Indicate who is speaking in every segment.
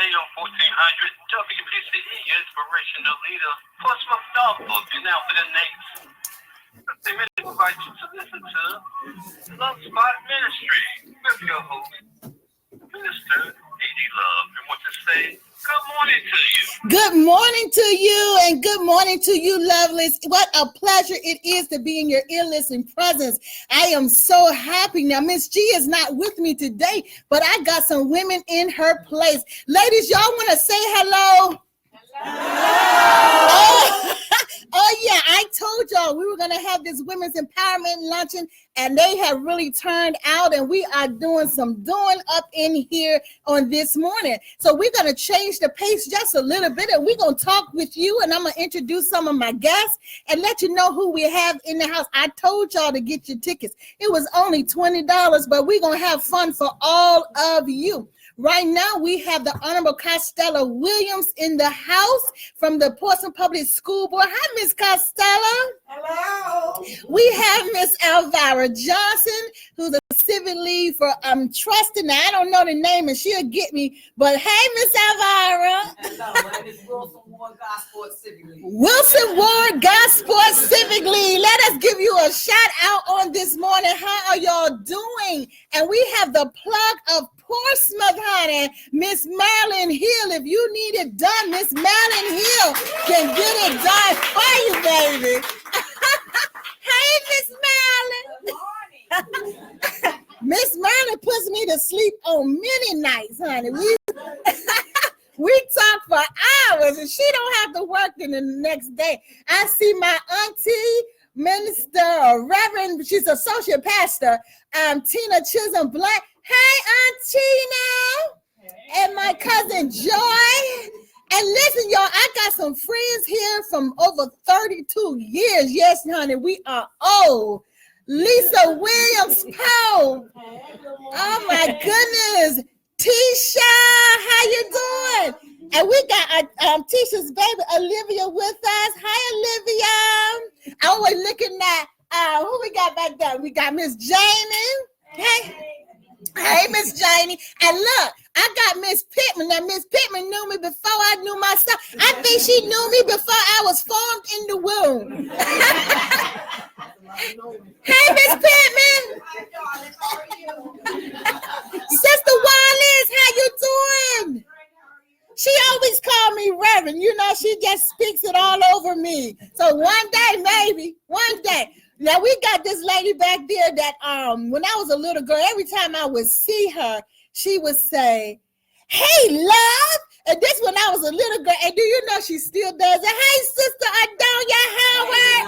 Speaker 1: AM 1400, WPCE, inspirational leader, Portsmouth Norfolk, and now for the next 15 minutes, we invite you to listen to Love Spot Ministry with your host, Minister E.D. Love. And want to say good morning to you.
Speaker 2: Good morning to you, and good morning to you, lovelies. What a pleasure it is to be in your ear-listening presence. I am so happy. Now, Miss G is not with me today, but I got some women in her place. Ladies, y'all want to say hello? Oh yeah, I told y'all we were going to have this women's empowerment luncheon, and they have really turned out, and we are doing some doing up in here on this morning. So we're going to change the pace just a little bit, and we're going to talk with you, and I'm going to introduce some of my guests and let you know who we have in the house. I told y'all to get your tickets. It was only $20, but we're going to have fun for all of you. Right now, we have the Honorable Costello Williams in the house from the Portsmouth Public School Board. Hi, Miss Costello.
Speaker 3: Hello.
Speaker 2: We have Miss Elvira Johnson, who's a civic lead for Trusted. Now, I don't know the name, and she'll get me, but hey, Miss Elvira.
Speaker 3: Hello, my name is Wilson Ward, Gosport Civic League.
Speaker 2: Wilson Ward, Gosport Civic League. Let us give you a shout out on this morning. How are y'all doing? And we have the plug of Portsmouth, honey, Miss Marilyn Hill. If you need it done, Miss Marilyn Hill can get it done for you, baby. Hey, Miss Marilyn. Miss Marilyn puts me to sleep on many nights, honey. We talk for hours, and she don't have to work in the next day. I see my auntie, Minister Reverend, she's associate pastor, Tina Chisholm Black. Hey, Auntie now, and my cousin Joy. And listen, y'all, I got some friends here from over 32 years. Yes, honey, we are old. Lisa Williams Poe. Oh, my goodness. Tisha, how you doing? And we got Tisha's baby, Olivia, with us. Hi, Olivia. I was looking at, who we got back there? We got Miss Jamie. Hey, Miss Janie. And look, I got Miss Pittman. Now, Miss Pittman knew me before I knew myself. I think she knew me before I was formed in the womb. Hey, Miss Pittman. Sister Wallace, how you doing? She always called me Reverend. You know, she just speaks it all over me. So one day, maybe, one day. Now, we got this lady back there that when I was a little girl, every time I would see her, she would say, hey, love. And this when I was a little girl. And do you know she still does it? Hey, Sister Adonia Howard.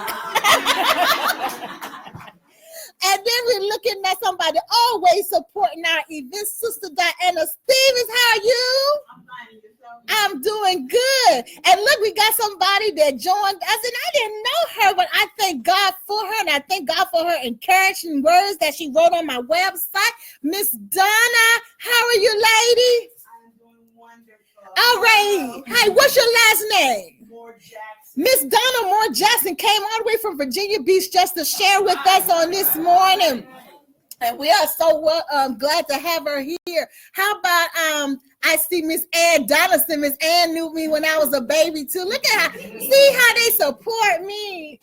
Speaker 2: And then we're looking at somebody always supporting our events. Sister Diana Stevens, how are you?
Speaker 3: I'm fine.
Speaker 2: I'm doing good. And look, we got somebody that joined us, and I didn't know her, but I thank God for her, and I thank God for her encouraging words that she wrote on my website. Miss Donna, how are you, lady?
Speaker 3: I'm doing wonderful.
Speaker 2: All right. Hey, what's your last name?
Speaker 3: Moore Jackson.
Speaker 2: Miss Donna Moore Jackson came all the way from Virginia Beach just to share with us on this morning. And we are so glad to have her here. How about I see Miss Ann Donaldson. Miss Ann knew me when I was a baby too. Look at her. See how they support me.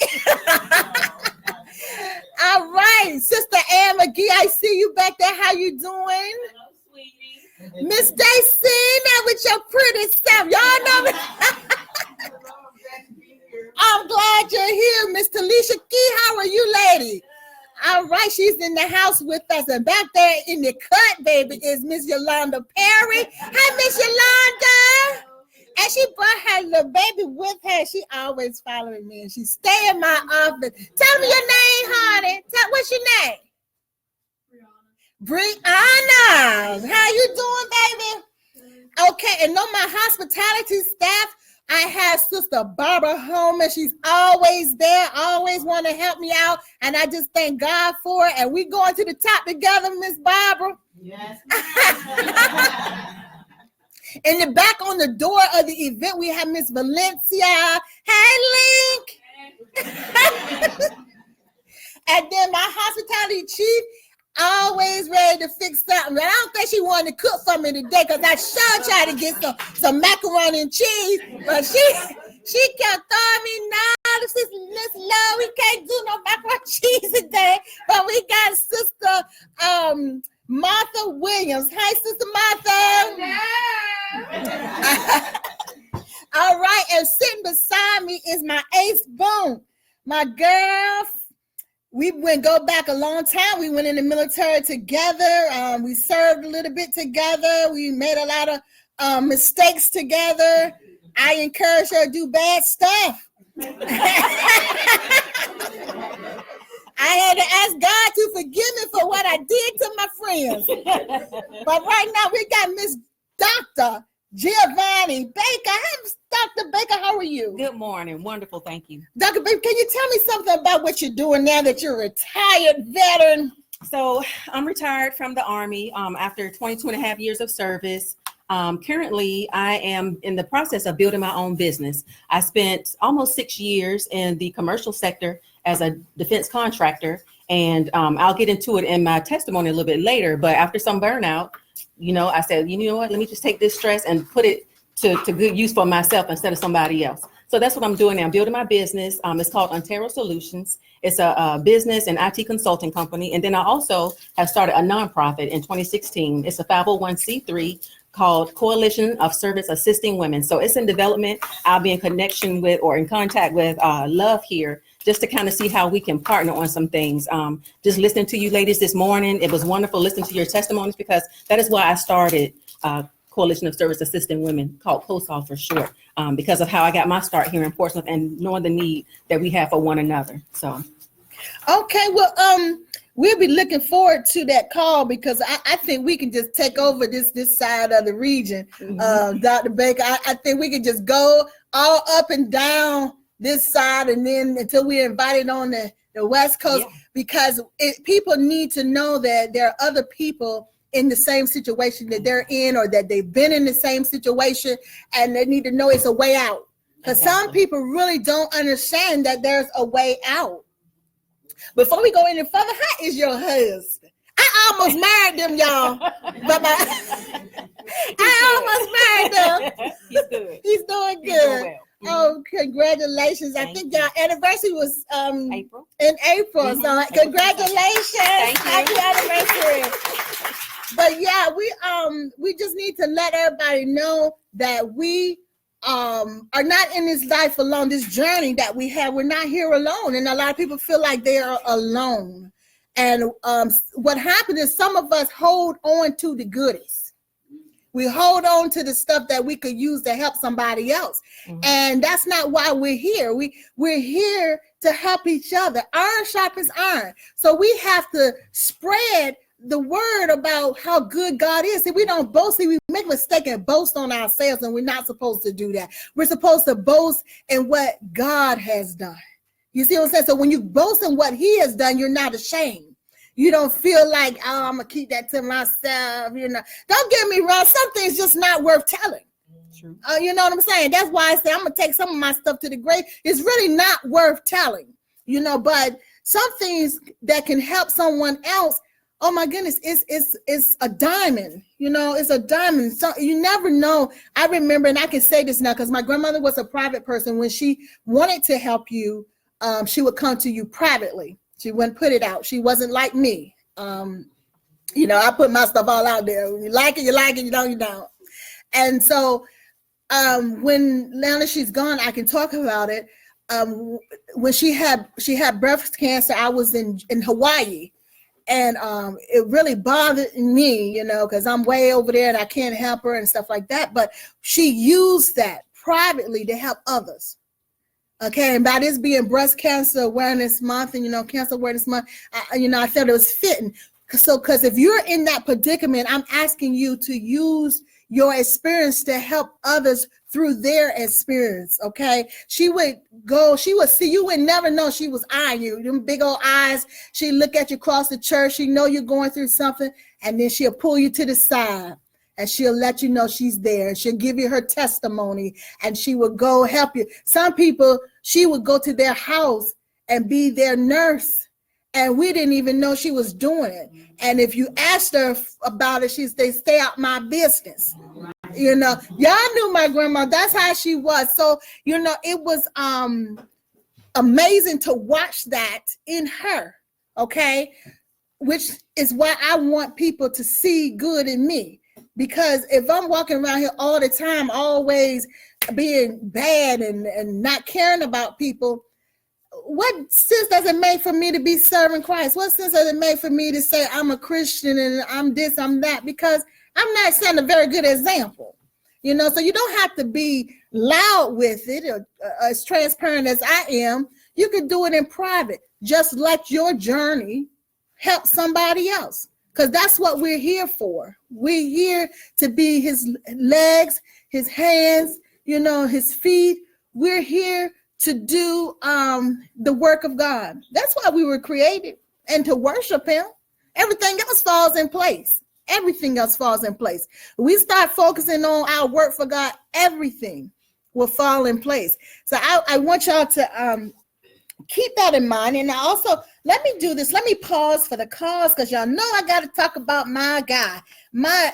Speaker 2: All right, Sister Ann McGee, I see you back there. How you doing?
Speaker 3: Hello, sweetie.
Speaker 2: Miss Daisy, now with your pretty self. Y'all know me. I'm glad you're here, Miss Talisha Key. How are you, lady? All right, she's in the house with us. And back there in the cut, baby, is Miss Yolanda Perry. Hi, Miss Yolanda. And she brought her little baby with her. She always following me, and she stay in my office. Tell me your name, honey. What's your name? Brianna. How you doing, baby? Okay, and on my hospitality staff, I have Sister Barbara Holman. She's always there, always want to help me out. And I just thank God for it. And we going to the top together, Miss Barbara.
Speaker 3: Yes.
Speaker 2: In the back on the door of the event, we have Miss Valencia. Hey, Link. And then my hospitality chief, always ready to fix something. But I don't think she wanted to cook for me today because I sure tried to get some macaroni and cheese, but she kept throwing me, no, this is Miss Love. We can't do no macaroni and cheese today. But we got Sister Martha Williams. Hi, Sister Martha. All right, and sitting beside me is my ace Boone, my girl. We went go back a long time. We went in the military together. We served a little bit together. We made a lot of mistakes together. I encouraged her to do bad stuff. I had to ask God to forgive me for what I did to my friends. But right now we got Miss Dr. Giovanni Baker. Hi, Dr. Baker, how are you?
Speaker 4: Good morning. Wonderful. Thank you.
Speaker 2: Dr. Baker, can you tell me something about what you're doing now that you're a retired veteran?
Speaker 4: So I'm retired from the Army after 22 and a half years of service. Currently, I am in the process of building my own business. I spent almost 6 years in the commercial sector as a defense contractor, and I'll get into it in my testimony a little bit later. But after some burnout, I said, you know what, let me just take this stress and put it to good use for myself instead of somebody else. So that's what I'm doing now. I'm building my business. It's called Ontario Solutions. It's a business and IT consulting company. And then I also have started a nonprofit in 2016. It's a 501c3 called Coalition of Service Assisting Women. So it's in development. I'll be in connection with or in contact with Love here just to kind of see how we can partner on some things. Just listening to you ladies this morning, it was wonderful listening to your testimonies because that is why I started Coalition of Service Assisting Women, called COSAL for short, because of how I got my start here in Portsmouth and knowing the need that we have for one another. So,
Speaker 2: okay, well, we'll be looking forward to that call because I think we can just take over this side of the region, Dr. Baker. I think we can just go all up and down this side and then until we're invited on the West Coast, because people need to know that there are other people in the same situation that they're in or that they've been in the same situation, and they need to know it's a way out. Because some people really don't understand that there's a way out. Before we go any further, how is your husband? I almost married them, y'all. But I almost married them.
Speaker 4: He's good.
Speaker 2: He's doing good.
Speaker 4: He's doing well.
Speaker 2: Oh, congratulations. I think y'all anniversary was
Speaker 4: April.
Speaker 2: In April. So congratulations.
Speaker 4: Thank you.
Speaker 2: Happy anniversary. But yeah, we just need to let everybody know that we are not in this life alone, this journey that we have. We're not here alone. And a lot of people feel like they are alone. And what happened is some of us hold on to the goodies. We hold on to the stuff that we could use to help somebody else. And that's not why we're here. We're here to help each other. Iron sharpens iron. So we have to spread the word about how good God is. See, we don't boast. See, we make a mistake and boast on ourselves, and we're not supposed to do that. We're supposed to boast in what God has done. You see what I'm saying? So when you boast in what he has done, you're not ashamed. You don't feel like, oh, I'm going to keep that to myself. Don't get me wrong. Some things just not worth telling.
Speaker 4: True.
Speaker 2: You know what I'm saying? That's why I say I'm going to take some of my stuff to the grave. It's really not worth telling, but some things that can help someone else, oh my goodness, it's a diamond, it's a diamond. So you never know. I remember, and I can say this now because my grandmother was a private person. When she wanted to help you, she would come to you privately. She wouldn't put it out. She wasn't like me. I put my stuff all out there. You like it, you don't, you don't. And so when now that she's gone, I can talk about it. When she had breast cancer, I was in Hawaii. And it really bothered me, because I'm way over there and I can't help her and stuff like that. But she used that privately to help others. Okay, and by this being Breast Cancer Awareness Month and Cancer Awareness Month, I felt it was fitting. So, because if you're in that predicament, I'm asking you to use your experience to help others through their experience. Okay, she would see, you would never know she was eyeing you. Them big old eyes. She'd look at you across the church. She know you're going through something, and then she'll pull you to the side. And she'll let you know she's there. And she'll give you her testimony, and she will go help you. Some people, she would go to their house and be their nurse and we didn't even know she was doing it. And if you asked her about it, she'd say, "Stay out my business." You know, y'all knew my grandma. That's how she was. So, you know, it was amazing to watch that in her. Okay, which is why I want people to see good in me. Because if I'm walking around here all the time, always being bad and not caring about people, what sense does it make for me to be serving Christ? What sense does it make for me to say I'm a Christian and I'm this, I'm that? Because I'm not setting a very good example, you know. So you don't have to be loud with it or as transparent as I am. You can do it in private. Just let your journey help somebody else, because that's what we're here for. We're here to be his legs, his hands, you know, his feet. We're here to do the work of God. That's why we were created, and to worship him. Everything else falls in place. Everything else falls in place. We start focusing on our work for God, everything will fall in place. So I want y'all to keep that in mind. And also, let me do this. Let me pause for the cause, because y'all know I got to talk about my guy, my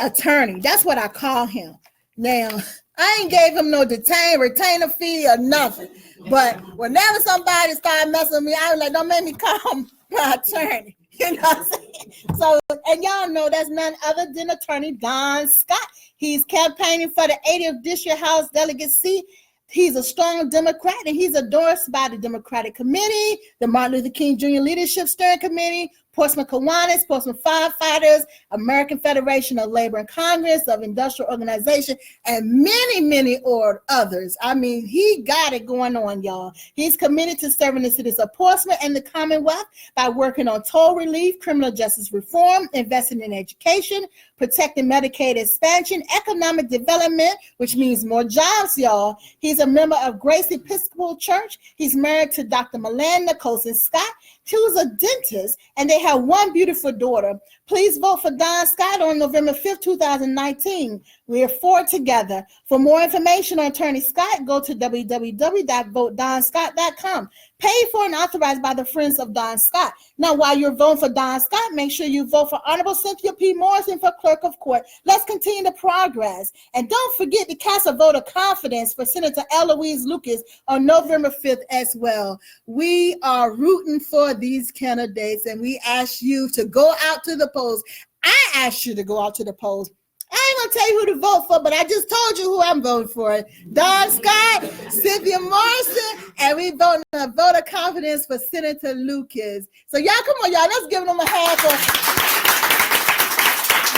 Speaker 2: attorney. That's what I call him. Now, I ain't gave him no retainer fee or nothing. But whenever somebody started messing with me, I was like, don't make me call my attorney. You know what I'm saying? So, and y'all know that's none other than Attorney Don Scott. He's campaigning for the 80th District House delegate seat. He's a strong Democrat, and he's endorsed by the Democratic Committee, the Martin Luther King Jr. Leadership Steering Committee, Portsmouth Kiwanis, Portsmouth Firefighters, American Federation of Labor and Congress, of Industrial Organization, and many, many others. I mean, he got it going on, y'all. He's committed to serving the citizens of Portsmouth and the Commonwealth by working on toll relief, criminal justice reform, investing in education, protecting Medicaid expansion, economic development, which means more jobs, y'all. He's a member of Grace Episcopal Church. He's married to Dr. Melinda Colson Scott. She was a dentist, and they have one beautiful daughter. Please vote for Don Scott on November 5th, 2019. We are four together. For more information on Attorney Scott, go to www.votedonscott.com. Paid for and authorized by the Friends of Don Scott. Now, while you're voting for Don Scott, make sure you vote for Honorable Cynthia P. Morrison for Clerk of Court. Let's continue the progress. And don't forget to cast a vote of confidence for Senator Eloise Lucas on November 5th as well. We are rooting for these candidates, and we ask you to go out to the polls. I asked you to go out to the polls. I ain't gonna tell you who to vote for, but I just told you who I'm voting for. Don Scott, Cynthia Morrison, and we voting a vote of confidence for Senator Lucas. So y'all, come on, y'all, let's give them a hand for.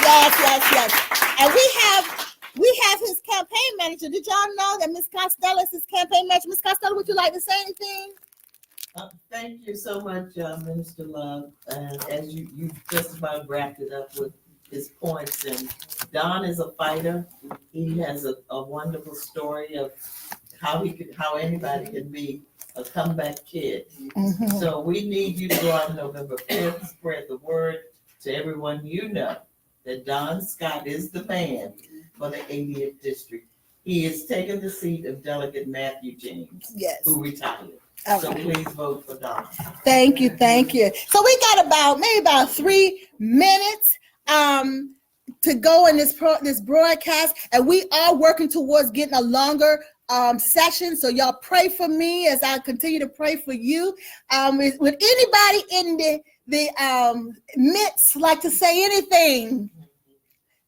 Speaker 2: Yes. And we have his campaign manager. Did y'all know that Ms. Costello is his campaign manager? Ms. Costello, would you like to say anything?
Speaker 5: Thank you so much, Minister Love. As you just about wrapped it up with his points, and Don is a fighter. He has a wonderful story of how anybody can be a comeback kid. Mm-hmm. So we need you to go out November 5th, spread the word to everyone you know that Don Scott is the man for the 80th district. He is taking the seat of Delegate Matthew James, yes, who retired. Okay. So please vote for Don.
Speaker 2: Thank you. So we got about 3 minutes to go in this broadcast, and we are working towards getting a longer session. So y'all pray for me as I continue to pray for you. Would anybody in the midst like to say anything?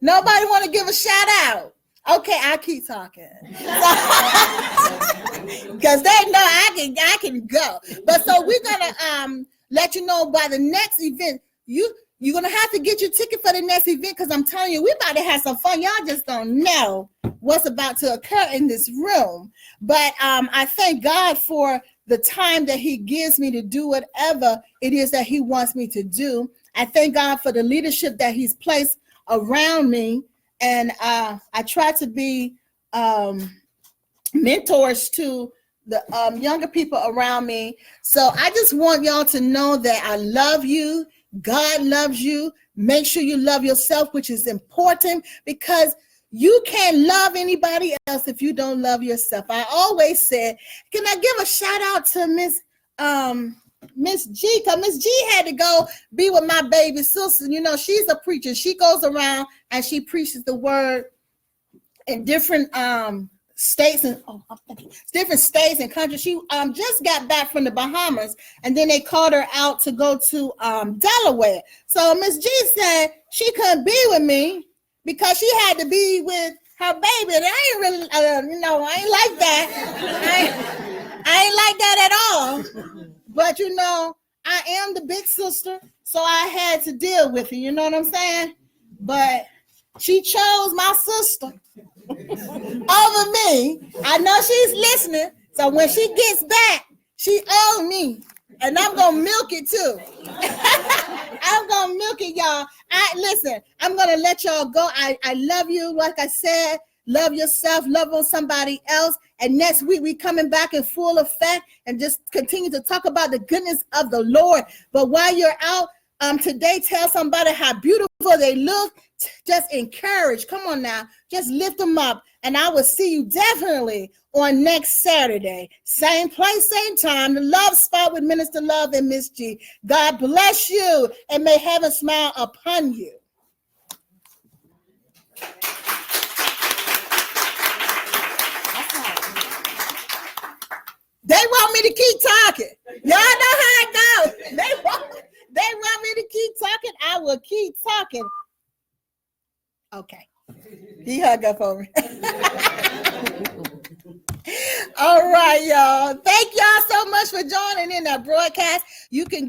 Speaker 2: Nobody want to give a shout out? Okay, I'll keep talking. Because they know I can go. But so we're gonna let you know by the next event. You're gonna have to get your ticket for the next event, because I'm telling you, we're about to have some fun. Y'all just don't know what's about to occur in this room. But I thank God for the time that he gives me to do whatever it is that he wants me to do. I thank God for the leadership that he's placed around me. And I try to be mentors to the younger people around me. So I just want y'all to know that I love you. God loves you. Make sure you love yourself, which is important, because you can't love anybody else if you don't love yourself. I always said, can I give a shout out to Miss Miss G, because Miss G had to go be with my baby sister. You know, she's a preacher. She goes around and she preaches the word in different states and different states and countries. She just got back from the Bahamas, and then they called her out to go to Delaware. So Miss G said she couldn't be with me because she had to be with her baby. And I ain't really, I ain't like that. I ain't like that at all. But I am the big sister, so I had to deal with it. You know what I'm saying? But she chose my sister over me. I know she's listening, so when she gets back, she owes me, and I'm gonna milk it too. I'm gonna milk it, y'all. Listen. I'm gonna let y'all go. I love you. Like I said, love yourself, love on somebody else. And next week we coming back in full effect and just continue to talk about the goodness of the Lord. But while you're out today, tell somebody how beautiful they look. Just encourage. Come on now, just lift them up. And I will see you definitely on next Saturday, same place, same time, the Love Spot with Minister Love and Miss G. God bless you, and may heaven smile upon you. They want me to keep talking. Y'all know how it goes. They want me to keep talking. I will keep talking. Okay. He hung up on me. All right, y'all. Thank y'all so much for joining in that broadcast. You can